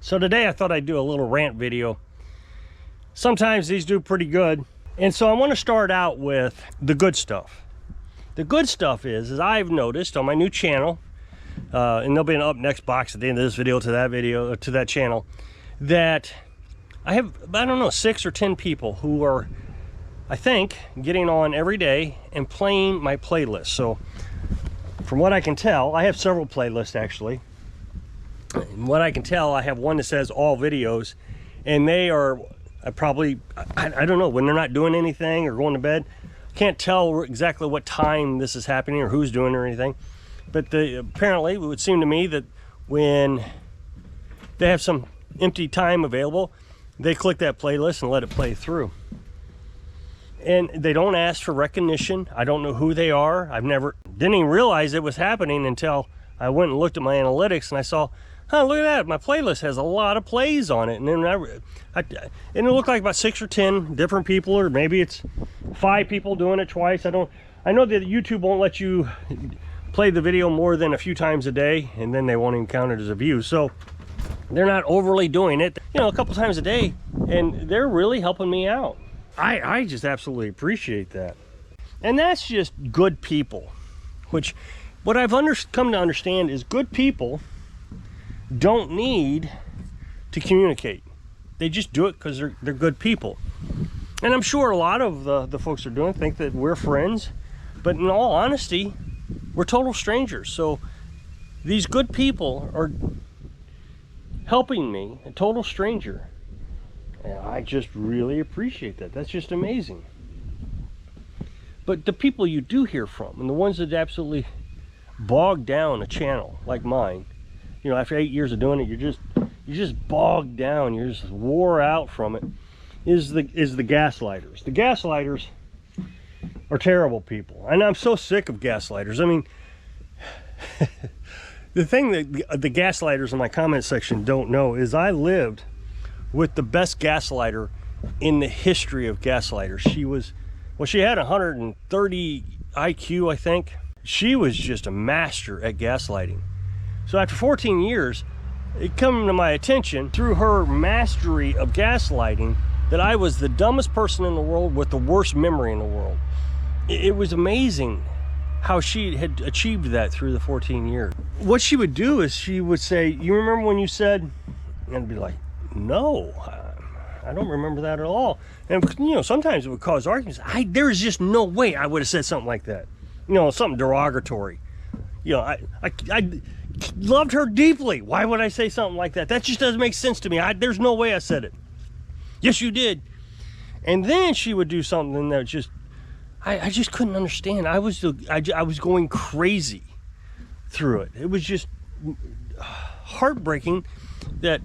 So today I thought I'd do a little rant video. Sometimes these do pretty good. And so I want to start out with the good stuff. The good stuff is I've noticed on my new channel, and there'll be an up next box at the end of this video to that video, to that channel, that I have, I don't know, 6 or 10 people who are, I think, getting on every day and playing my playlist. So from what I can tell, I have several playlists actually. And what I can tell, I have one that says all videos, and they are probably, I don't know, when they're not doing anything or going to bed. Can't tell exactly what time this is happening or who's doing it or anything. But apparently it would seem to me that when they have some empty time available, they click that playlist and let it play through. And they don't ask for recognition. I don't know who they are. Didn't even realize it was happening until I went and looked at my analytics and I saw, huh, look at that, my playlist has a lot of plays on it. And then and it looked like about 6 or 10 different people, or maybe it's 5 people doing it twice. I know that YouTube won't let you play the video more than a few times a day, and then they won't even count it as a view. So they're not overly doing it, you know, a couple times a day, and they're really helping me out. I just absolutely appreciate that. And that's just good people, which what I've come to understand is good people don't need to communicate. They just do it because they're good people. And I'm sure a lot of the folks are doing think that we're friends, but in all honesty, we're total strangers. So these good people are helping me, a total stranger. And I just really appreciate that. That's just amazing. But the people you do hear from, and the ones that absolutely bog down a channel like mine, you know, after 8 years of doing it, you're just bogged down, you're just wore out from it, is the gaslighters. The gaslighters are terrible people, and I'm so sick of gaslighters. I mean, the thing that the gaslighters in my comment section don't know is I lived with the best gaslighter in the history of gaslighters. She had 130 IQ, I think. She was just a master at gaslighting. So after 14 years, it came to my attention through her mastery of gaslighting that I was the dumbest person in the world with the worst memory in the world. It was amazing how she had achieved that through the 14 years. What she would do is she would say, "You remember when you said," and I'd be like, "No, I don't remember that at all." And you know, sometimes it would cause arguments. There's just no way I would have said something like that. You know, something derogatory. You know, I loved her deeply. Why would I say something like that? That just doesn't make sense to me. There's no way I said it. Yes, you did. And then she would do something that just, I just couldn't understand. I was going crazy through it. It was just heartbreaking that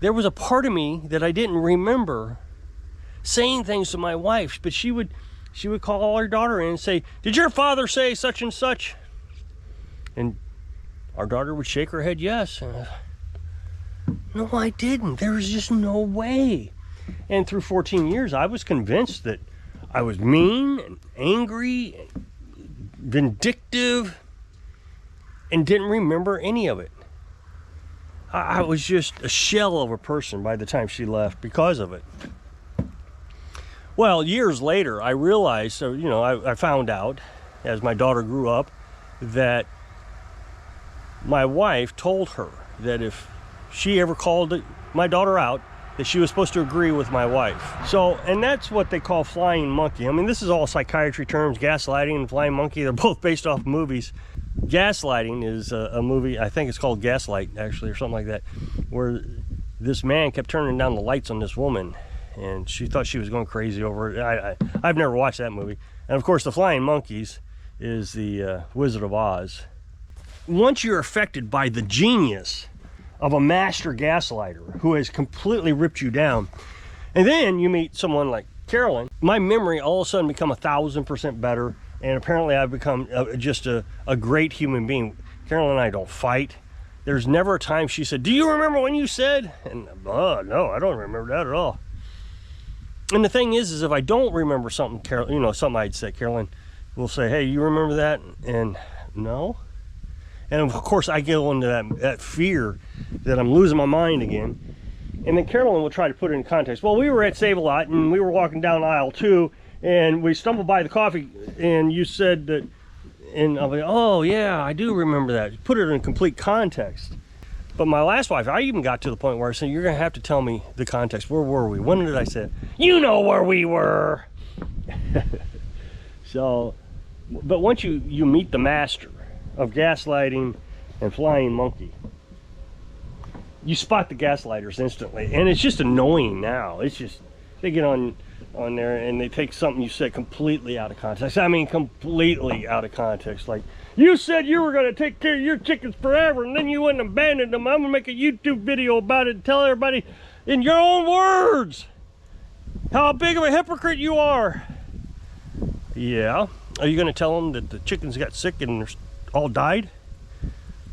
there was a part of me that I didn't remember saying things to my wife, but she would call her daughter in and say, "Did your father say such and such?" And our daughter would shake her head, "Yes." No, I didn't. There was just no way. And through 14 years, I was convinced that I was mean and angry and vindictive and didn't remember any of it. I was just a shell of a person by the time she left because of it. Well, years later, I realized, so, you know, I found out as my daughter grew up that my wife told her that if she ever called my daughter out, that she was supposed to agree with my wife. So, and that's what they call flying monkey. I mean, this is all psychiatry terms. Gaslighting and flying monkey, they're both based off movies. Gaslighting is a movie, I think it's called Gaslight, actually, or something like that, where this man kept turning down the lights on this woman, and she thought she was going crazy over it. I've never watched that movie. And of course, the flying monkeys is the Wizard of Oz. Once you're affected by the genius of a master gaslighter who has completely ripped you down, and then you meet someone like Carolyn, my memory all of a sudden become 1,000% better, and apparently I've become just a great human being. Carolyn and I don't fight. There's never a time she said, "Do you remember when you said?" And no, I don't remember that at all. And the thing is if I don't remember something, something I'd said, Carolyn will say, "Hey, you remember that?" And no. And of course I go into that fear that I'm losing my mind again. And then Carolyn will try to put it in context. Well, we were at Save-A-Lot and we were walking down aisle 2 and we stumbled by the coffee and you said that, and I'm like, oh yeah, I do remember that. Put it in complete context. But my last wife, I even got to the point where I said, you're gonna have to tell me the context. Where were we? When did I say it? You know where we were. So, but once you meet the master of gaslighting and flying monkey, you spot the gaslighters instantly. And it's just annoying now. It's just, they get on there and they take something you said completely out of context. I mean, completely out of context. Like, you said you were going to take care of your chickens forever and then you wouldn't abandon them. I'm going to make a YouTube video about it and tell everybody in your own words how big of a hypocrite you are. Yeah. Are you going to tell them that the chickens got sick and they're all died?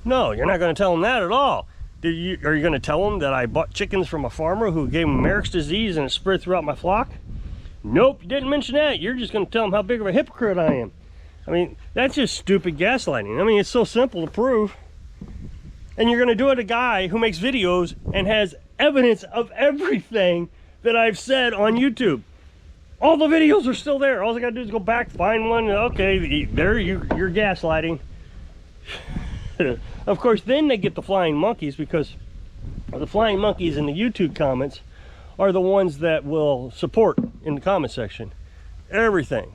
No, you're not going to tell them that at all. Are you going to tell them that I bought chickens from a farmer who gave them Merrick's disease and it spread throughout my flock? Nope, you didn't mention that. You're just going to tell them how big of a hypocrite I am. I mean, that's just stupid gaslighting. I mean, it's so simple to prove. And you're going to do it to a guy who makes videos and has evidence of everything that I've said on YouTube. All the videos are still there. All I got to do is go back, find one. Okay, there you're gaslighting. Of course, then they get the flying monkeys, because the flying monkeys in the YouTube comments are the ones that will support in the comment section everything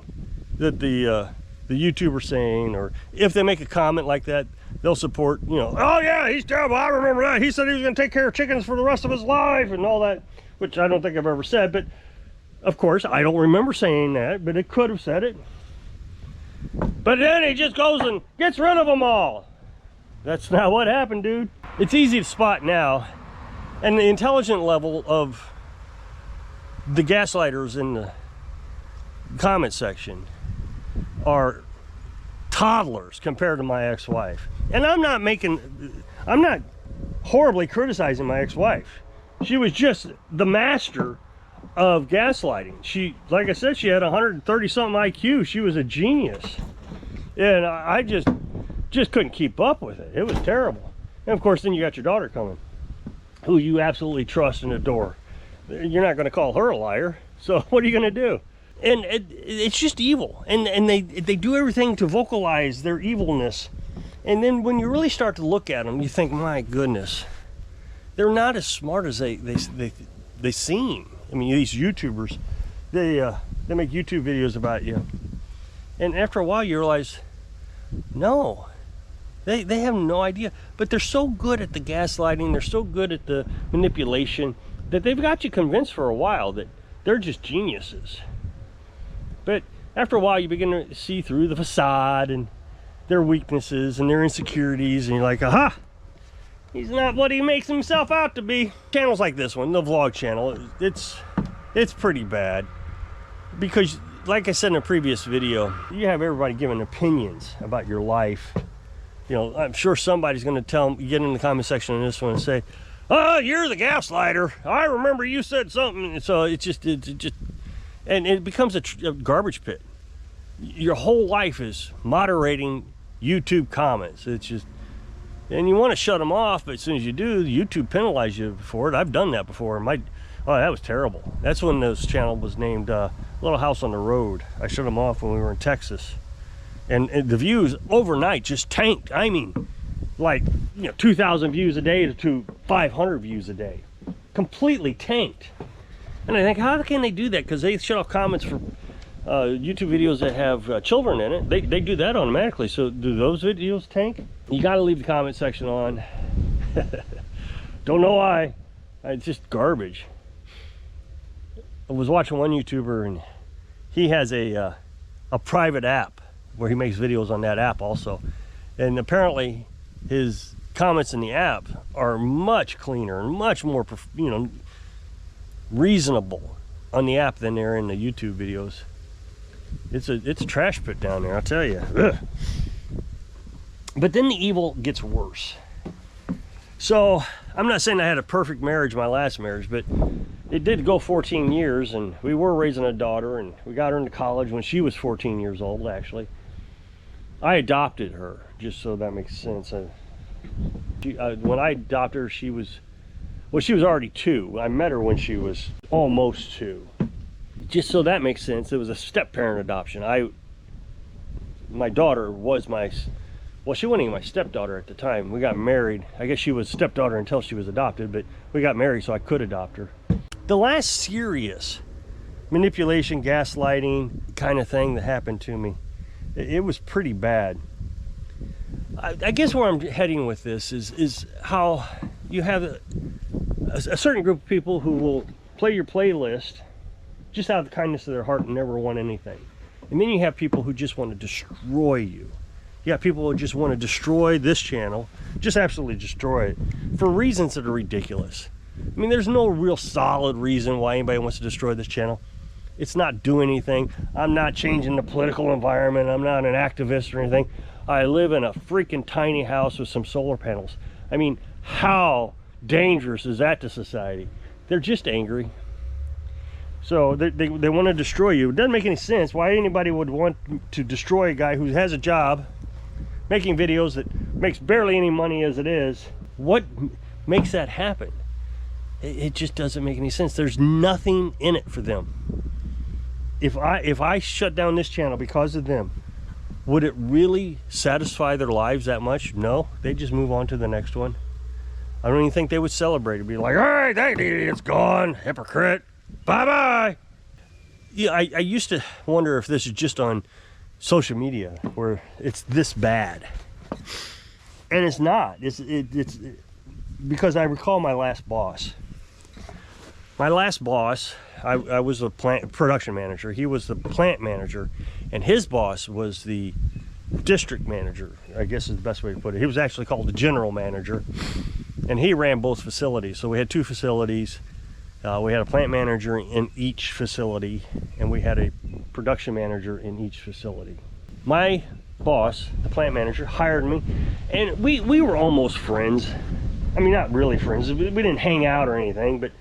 that the YouTuber's saying, or if they make a comment like that, they'll support, you know, oh yeah, he's terrible, I remember that. He said he was going to take care of chickens for the rest of his life and all that, which I don't think I've ever said, but of course, I don't remember saying that, but it could have said it. But then he just goes and gets rid of them all. That's not what happened, dude. It's easy to spot now. And the intelligent level of the gaslighters in the comment section are toddlers compared to my ex-wife. And I'm not horribly criticizing my ex-wife. She was just the master of gaslighting. She, like I said, she had 130 something IQ. She was a genius. And I just couldn't keep up with it. It was terrible. And of course, then you got your daughter coming, who you absolutely trust and adore. You're not going to call her a liar. So what are you going to do? And it's just evil. And they do everything to vocalize their evilness. And then when you really start to look at them, you think, my goodness, they're not as smart as they seem. I mean, these YouTubers, they make YouTube videos about you. And after a while, you realize, no, they have no idea. But they're so good at the gaslighting, they're so good at the manipulation, that they've got you convinced for a while that they're just geniuses. But after a while, you begin to see through the facade and their weaknesses and their insecurities, and you're like, aha, he's not what he makes himself out to be. Channels like this one, the vlog channel, it's pretty bad. Because, like I said in a previous video, you have everybody giving opinions about your life. You know, I'm sure somebody's going to get in the comment section on this one and say, oh, you're the gaslighter. I remember you said something. And so it just, and it becomes a garbage pit. Your whole life is moderating YouTube comments. It's just, and you want to shut them off, but as soon as you do, YouTube penalizes you for it. I've done that before. Oh, that was terrible. That's when this channel was named Little House on the Road. I shut them off when we were in Texas. And the views overnight just tanked. I mean, like, 2,000 views a day to 500 views a day. Completely tanked. And I think, how can they do that? Because they shut off comments for YouTube videos that have children in it. They do that automatically. So do those videos tank? You got to leave the comment section on. Don't know why. It's just garbage. I was watching one YouTuber, and he has a private app where he makes videos on that app also. And apparently his comments in the app are much cleaner and much more, reasonable on the app than they're in the YouTube videos. It's a trash pit down there, I'll tell you. Ugh. But then the evil gets worse. So I'm not saying I had a perfect marriage, my last marriage, but it did go 14 years, and we were raising a daughter, and we got her into college when she was 14 years old, actually. I adopted her just so that makes sense. When I adopted her, she was already 2. I met her when she was almost 2. Just so that makes sense, it was a step-parent adoption. My daughter was well, she wasn't even my stepdaughter at the time. We got married. I guess she was stepdaughter until she was adopted, but we got married so I could adopt her. The last serious manipulation, gaslighting kind of thing that happened to me, it was pretty bad. I guess where I'm heading with this is how you have a certain group of people who will play your playlist just out of the kindness of their heart and never want anything. And then you have people who just want to destroy you. You have people who just want to destroy this channel, just absolutely destroy it, for reasons that are ridiculous. I mean, there's no real solid reason why anybody wants to destroy this channel. It's not doing anything. I'm not changing the political environment. I'm not an activist or anything. I live in a freaking tiny house with some solar panels. I mean, how dangerous is that to society? They're just angry. So they want to destroy you. It doesn't make any sense why anybody would want to destroy a guy who has a job, making videos that makes barely any money as it is. What makes that happen? It just doesn't make any sense. There's nothing in it for them. If I shut down this channel because of them, would it really satisfy their lives that much? No, they just move on to the next one. I don't even think they would celebrate. It'd be like, all right, that idiot's gone, hypocrite, bye-bye. Yeah, I used to wonder if this is just on social media where it's this bad. And it's not. It's because I recall my last boss. My last boss, I was a production manager. He was the plant manager, and his boss was the district manager, I guess is the best way to put it. He was actually called the general manager, and he ran both facilities. So we had 2 facilities. We had a plant manager in each facility, and we had a production manager in each facility. My boss, the plant manager, hired me, and we were almost friends. I mean, not really friends. We didn't hang out or anything, but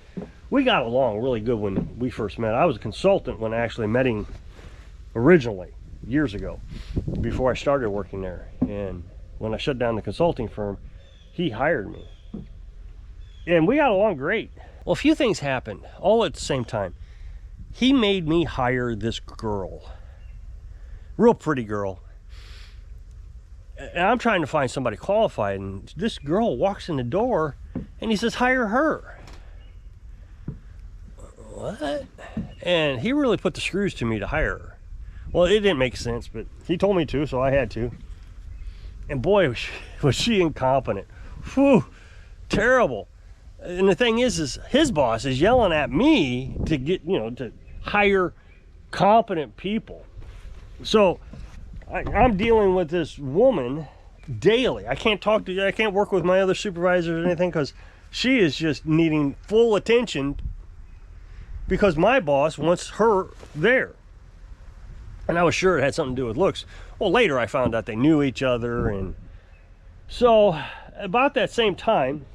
we got along really good when we first met. I was a consultant when I actually met him originally, years ago, before I started working there. And when I shut down the consulting firm, he hired me. And we got along great. Well, a few things happened all at the same time. He made me hire this girl, real pretty girl. And I'm trying to find somebody qualified, and this girl walks in the door and he says, hire her. What? And he really put the screws to me to hire her. Well, it didn't make sense, but he told me to, so I had to. And boy, was she incompetent. Whew, terrible. And the thing is his boss is yelling at me to get, to hire competent people. So I'm dealing with this woman daily. I can't work with my other supervisors or anything because she is just needing full attention because my boss wants her there. And I was sure it had something to do with looks. Well, later I found out they knew each other. And so about that same time,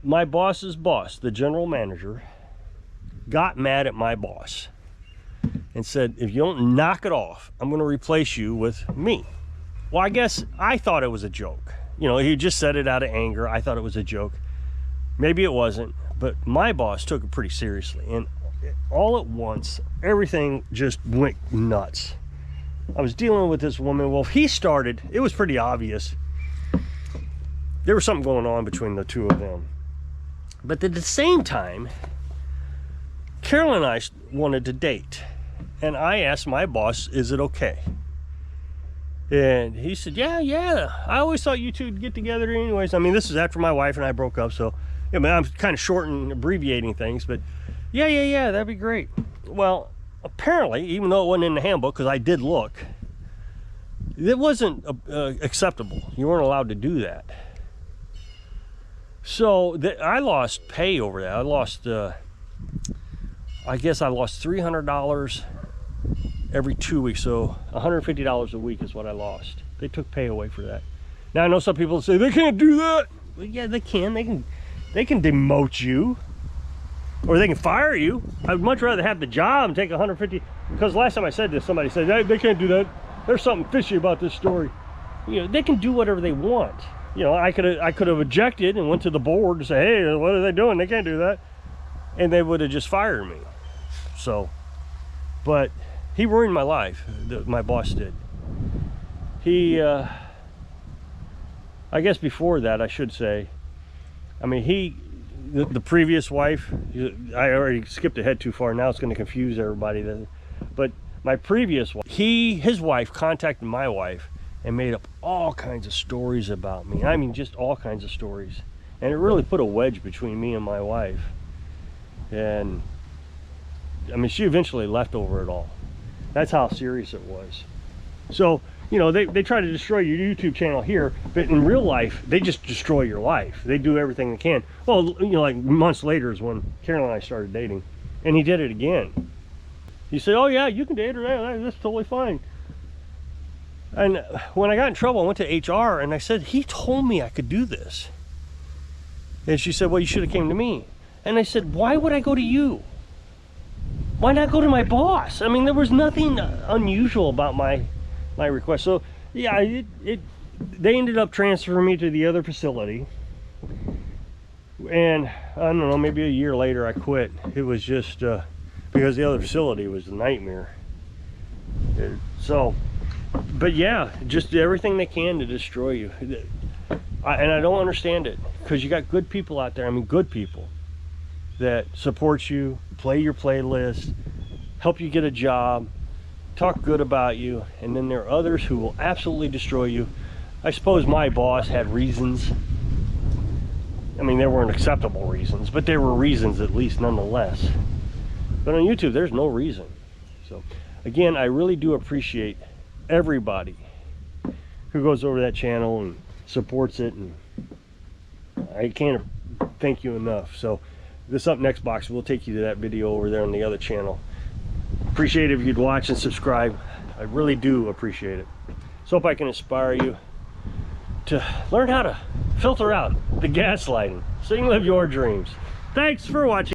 my boss's boss, the general manager, got mad at my boss and said, if you don't knock it off, I'm going to replace you with me. Well, I guess I thought it was a joke. He just said it out of anger. I thought it was a joke. Maybe it wasn't, but my boss took it pretty seriously. And all at once, everything just went nuts. I was dealing with this woman. Well, it was pretty obvious. There was something going on between the two of them. But at the same time, Carolyn and I wanted to date. And I asked my boss, is it okay? And he said, yeah. I always thought you two would get together anyways. I mean, this is after my wife and I broke up, so I'm kind of short and abbreviating things, but yeah, that'd be great. Well, apparently, even though it wasn't in the handbook, because I did look, it wasn't acceptable. You weren't allowed to do that. So I lost pay over that. I guess I lost $300 every 2 weeks. So $150 a week is what I lost. They took pay away for that. Now I know some people say they can't do that. Well, yeah, they can. They can demote you, or they can fire you. I would much rather have the job and take $150. Because last time I said this, somebody said they can't do that. There's something fishy about this story. you know, they can do whatever they want. You know, I could have objected and went to the board and say, hey, what are they doing? They can't do that. And they would have just fired me. So, but he ruined my life. My boss did. He, I guess before that, I should say, I mean, the previous wife, I already skipped ahead too far. Now it's going to confuse everybody. But my previous wife, his wife contacted my wife and made up all kinds of stories about me. I mean, just all kinds of stories. And it really put a wedge between me and my wife. And I mean, she eventually left over it all. That's how serious it was. So, you know, they try to destroy your YouTube channel here, but in real life, they just destroy your life. They do everything they can. Well, you know, like months later is when Carolyn and I started dating, and he did it again. He said, oh yeah, you can date her, that's totally fine. And when I got in trouble, I went to HR and I said, he told me I could do this. And she said, well, you should have came to me. And I said, why would I go to you? Why not go to my boss? I mean, there was nothing unusual about my request. So yeah, they ended up transferring me to the other facility. And I don't know, maybe a year later I quit. It was just because the other facility was a nightmare. So, but yeah, just everything they can to destroy you. And I don't understand it, because you got good people out there. I mean, good people that support you, play your playlist, help you get a job, talk good about you. And then there are others who will absolutely destroy you. I suppose my boss had reasons. I mean, they weren't acceptable reasons, but there were reasons at least nonetheless. But on YouTube, there's no reason. So again, I really do appreciate everybody who goes over that channel and supports it, and I can't thank you enough. So this up next box will take you to that video over there on the other channel. Appreciate it if you'd watch and subscribe. I really do appreciate it. So hope I can inspire you to learn how to filter out the gaslighting so you can live your dreams. Thanks for watching.